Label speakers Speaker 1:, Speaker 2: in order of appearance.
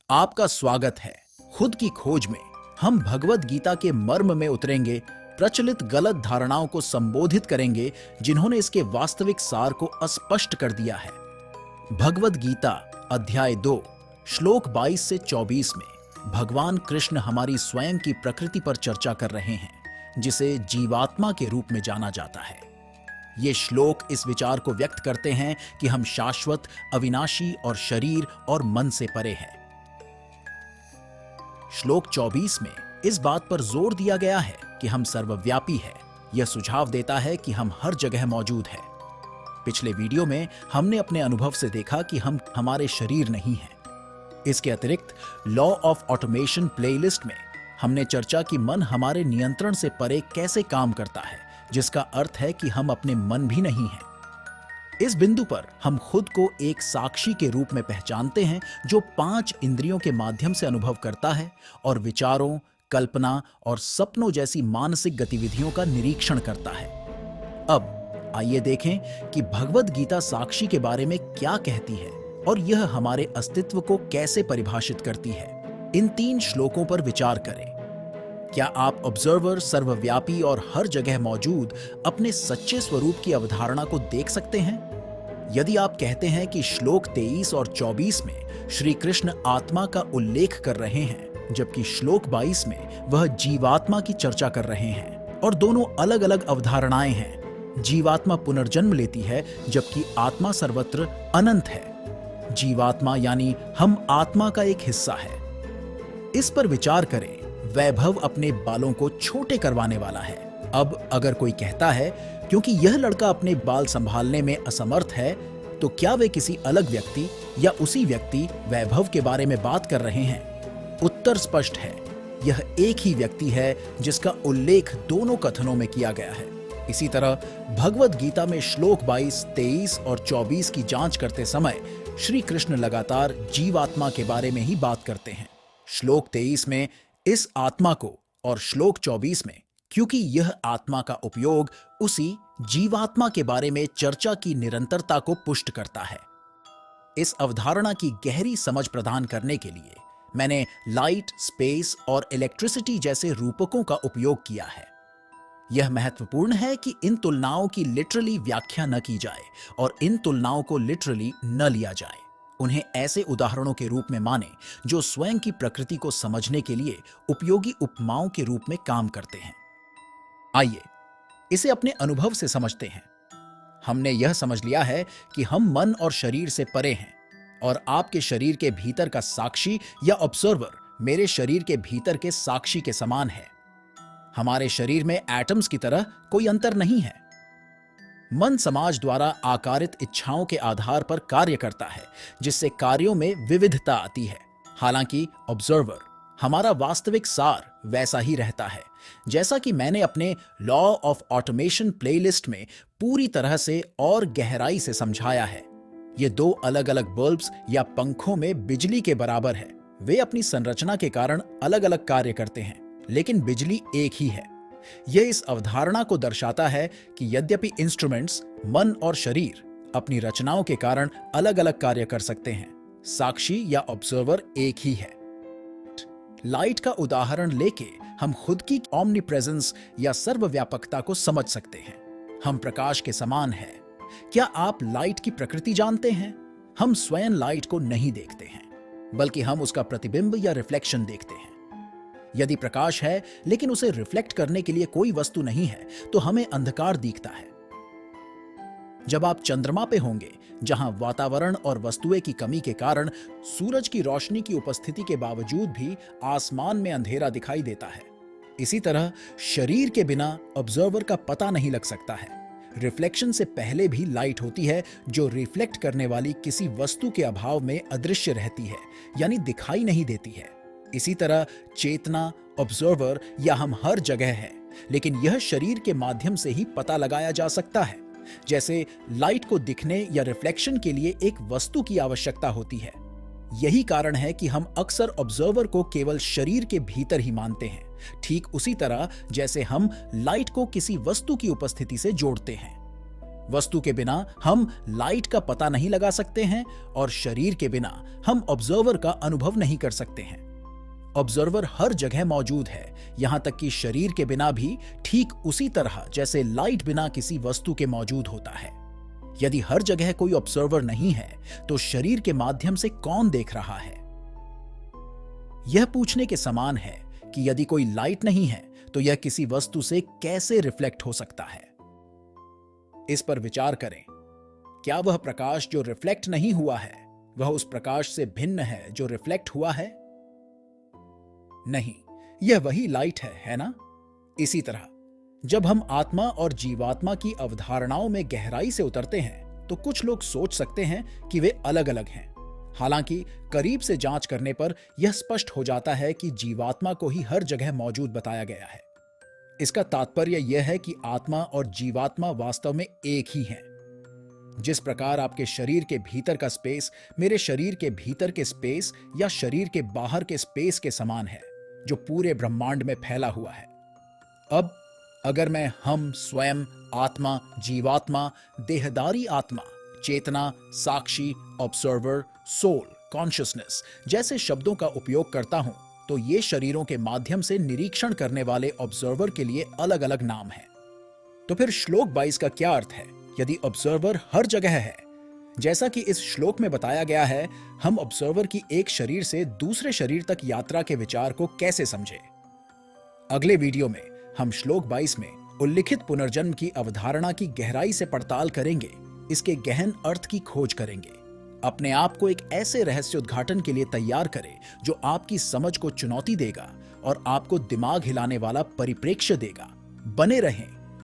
Speaker 1: आपका स्वागत है। खुद की खोज में हम भगवत गीता के मर्म में उतरेंगे, प्रचलित गलत धारणाओं को संबोधित करेंगे जिन्होंने इसके वास्तविक सार को अस्पष्ट कर दिया है। भगवत गीता अध्याय 2 श्लोक 22 से 24 में भगवान कृष्ण हमारी स्वयं की प्रकृति पर चर्चा कर रहे हैं, जिसे जीवात्मा के रूप में जाना जाता है। ये श्लोक इस विचार को व्यक्त करते हैं कि हम शाश्वत, अविनाशी और शरीर और मन से परे हैं। श्लोक 24 में इस बात पर जोर दिया गया है कि हम सर्वव्यापी हैं। यह सुझाव देता है कि हम हर जगह मौजूद हैं। पिछले वीडियो में हमने अपने अनुभव से देखा कि हम हमारे शरीर नहीं हैं। इसके अतिरिक्त लॉ ऑफ ऑटोमेशन प्लेलिस्ट में हमने चर्चा की मन हमारे नियंत्रण से परे कैसे काम करता है, जिसका अर्थ है कि हम अपने मन भी नहीं हैं। इस बिंदु पर हम खुद को एक साक्षी के रूप में पहचानते हैं जो 5 इंद्रियों के माध्यम से अनुभव करता है और विचारों, कल्पना और सपनों जैसी मानसिक गतिविधियों का निरीक्षण करता है। अब आइए देखें कि भगवत गीता साक्षी के बारे में क्या कहती है और यह हमारे अस्तित्व को कैसे परिभाषित करती है। इन 3 श्लोकों पर विचार करें। क्या आप ऑब्जर्वर, सर्वव्यापी और हर जगह मौजूद अपने सच्चे स्वरूप की अवधारणा को देख सकते हैं? यदि आप कहते हैं कि श्लोक 23 और 24 में श्री कृष्ण आत्मा का उल्लेख कर रहे हैं, जबकि श्लोक 22 में वह जीवात्मा की चर्चा कर रहे हैं और दोनों अलग अलग अवधारणाएं हैं। जीवात्मा पुनर्जन्म लेती है जबकि आत्मा सर्वत्र अनंत है। जीवात्मा यानी हम आत्मा का एक हिस्सा है। इस पर विचार करें। वैभव अपने बालों को छोटे करवाने वाला है। अब अगर कोई कहता है क्योंकि यह लड़का अपने बाल संभालने में असमर्थ है, तो क्या वे किसी अलग व्यक्ति या उसी व्यक्ति वैभव के बारे में बात कर रहे हैं? उत्तर स्पष्ट है, यह एक ही व्यक्ति है जिसका उल्लेख दोनों कथनों में किया गया है। इसी तरह भगवत गीता में श्लोक 22, 23 और 24 की जांच करते समय श्री कृष्ण लगातार जीवात्मा के बारे में ही बात करते हैं। श्लोक 23 में इस आत्मा को और श्लोक 24 में क्योंकि यह आत्मा का उपयोग उसी जीवात्मा के बारे में चर्चा की निरंतरता को पुष्ट करता है। इस अवधारणा की गहरी समझ प्रदान करने के लिए मैंने लाइट, स्पेस और इलेक्ट्रिसिटी जैसे रूपकों का उपयोग किया है। यह महत्वपूर्ण है कि इन तुलनाओं की लिटरली व्याख्या न की जाए और इन तुलनाओं को लिटरली न लिया जाए। उन्हें ऐसे उदाहरणों के रूप में माने जो स्वयं की प्रकृति को समझने के लिए उपयोगी उपमाओं के रूप में काम करते हैं। आइए इसे अपने अनुभव से समझते हैं। हमने यह समझ लिया है कि हम मन और शरीर से परे हैं और आपके शरीर के भीतर का साक्षी या ऑब्जर्वर मेरे शरीर के भीतर के साक्षी के समान है। हमारे शरीर में एटम्स की तरह कोई अंतर नहीं है। मन समाज द्वारा आकारित इच्छाओं के आधार पर कार्य करता है, जिससे कार्यों में विविधता आती है। हालांकि ऑब्जर्वर, हमारा वास्तविक सार वैसा ही रहता है, जैसा कि मैंने अपने लॉ ऑफ ऑटोमेशन प्लेलिस्ट में पूरी तरह से और गहराई से समझाया है। ये 2 अलग अलग बल्ब्स या पंखों में बिजली के बराबर है। वे अपनी संरचना के कारण अलग अलग कार्य करते हैं, लेकिन बिजली एक ही है। यह इस अवधारणा को दर्शाता है कि यद्यपि इंस्ट्रूमेंट्स, मन और शरीर अपनी रचनाओं के कारण अलग अलग कार्य कर सकते हैं, साक्षी या ऑब्जर्वर एक ही है। लाइट का उदाहरण लेके हम खुद की ऑमनीप्रेजेंस या सर्वव्यापकता को समझ सकते हैं। हम प्रकाश के समान हैं। क्या आप लाइट की प्रकृति जानते हैं? हम स्वयं लाइट को नहीं देखते हैं, बल्कि हम उसका प्रतिबिंब या रिफ्लेक्शन देखते हैं। यदि प्रकाश है लेकिन उसे रिफ्लेक्ट करने के लिए कोई वस्तु नहीं है, तो हमें अंधकार दिखता है। जब आप चंद्रमा पे होंगे, जहां वातावरण और वस्तुएं की कमी के कारण सूरज की रोशनी की उपस्थिति के बावजूद भी आसमान में अंधेरा दिखाई देता है। इसी तरह शरीर के बिना ऑब्जर्वर का पता नहीं लग सकता है। रिफ्लेक्शन से पहले भी लाइट होती है जो रिफ्लेक्ट करने वाली किसी वस्तु के अभाव में अदृश्य रहती है, यानी दिखाई नहीं देती है। इसी तरह चेतना, ऑब्जर्वर या हम हर जगह हैं, लेकिन यह शरीर के माध्यम से ही पता लगाया जा सकता है। जैसे लाइट को दिखने या रिफ्लेक्शन के लिए एक वस्तु की आवश्यकता होती है। यही कारण है कि हम अक्सर ऑब्जर्वर को केवल शरीर के भीतर ही मानते हैं, ठीक उसी तरह जैसे हम लाइट को किसी वस्तु की उपस्थिति से जोड़ते हैं। वस्तु के बिना हम लाइट का पता नहीं लगा सकते हैं और शरीर के बिना हम ऑब्जर्वर का अनुभव नहीं कर सकते हैं। ऑब्जर्वर हर जगह मौजूद है, यहां तक कि शरीर के बिना भी ठीक उसी तरह जैसे लाइट बिना किसी वस्तु के मौजूद होता है। यदि हर जगह कोई ऑब्जर्वर नहीं है तो शरीर के माध्यम से कौन देख रहा है? यह पूछने के समान है कि यदि कोई लाइट नहीं है तो यह किसी वस्तु से कैसे रिफ्लेक्ट हो सकता है? इस पर विचार करें। क्या वह प्रकाश जो रिफ्लेक्ट नहीं हुआ है वह उस प्रकाश से भिन्न है जो रिफ्लेक्ट हुआ है? नहीं, यह वही लाइट है ना? इसी तरह जब हम आत्मा और जीवात्मा की अवधारणाओं में गहराई से उतरते हैं तो कुछ लोग सोच सकते हैं कि वे अलग अलग हैं। हालांकि करीब से जांच करने पर यह स्पष्ट हो जाता है कि जीवात्मा को ही हर जगह मौजूद बताया गया है। इसका तात्पर्य यह है कि आत्मा और जीवात्मा वास्तव में एक ही हैं। जिस प्रकार आपके शरीर के भीतर का स्पेस मेरे शरीर के भीतर के स्पेस या शरीर के बाहर के स्पेस के समान है जो पूरे ब्रह्मांड में फैला हुआ है। अब अगर मैं हम स्वयं आत्मा, जीवात्मा, देहदारी आत्मा, चेतना, साक्षी, ऑब्जर्वर, सोल, कॉन्शियसनेस जैसे शब्दों का उपयोग करता हूं तो ये शरीरों के माध्यम से निरीक्षण करने वाले ऑब्जर्वर के लिए अलग अलग नाम हैं। तो फिर श्लोक 22 का क्या अर्थ है यदि ऑब्जर्वर हर जगह है? जैसा कि इस श्लोक में बताया गया है, हम ऑब्जर्वर की एक शरीर से दूसरे शरीर तक यात्रा के विचार को कैसे समझें? अगले वीडियो में हम श्लोक 22 में उल्लिखित पुनर्जन्म की अवधारणा की गहराई से पड़ताल करेंगे, इसके गहन अर्थ की खोज करेंगे। अपने आप को एक ऐसे रहस्य उद्घाटन के लिए तैयार करें जो आपकी समझ को चुनौती देगा और आपको दिमाग हिलाने वाला परिप्रेक्ष्य देगा। बने रहें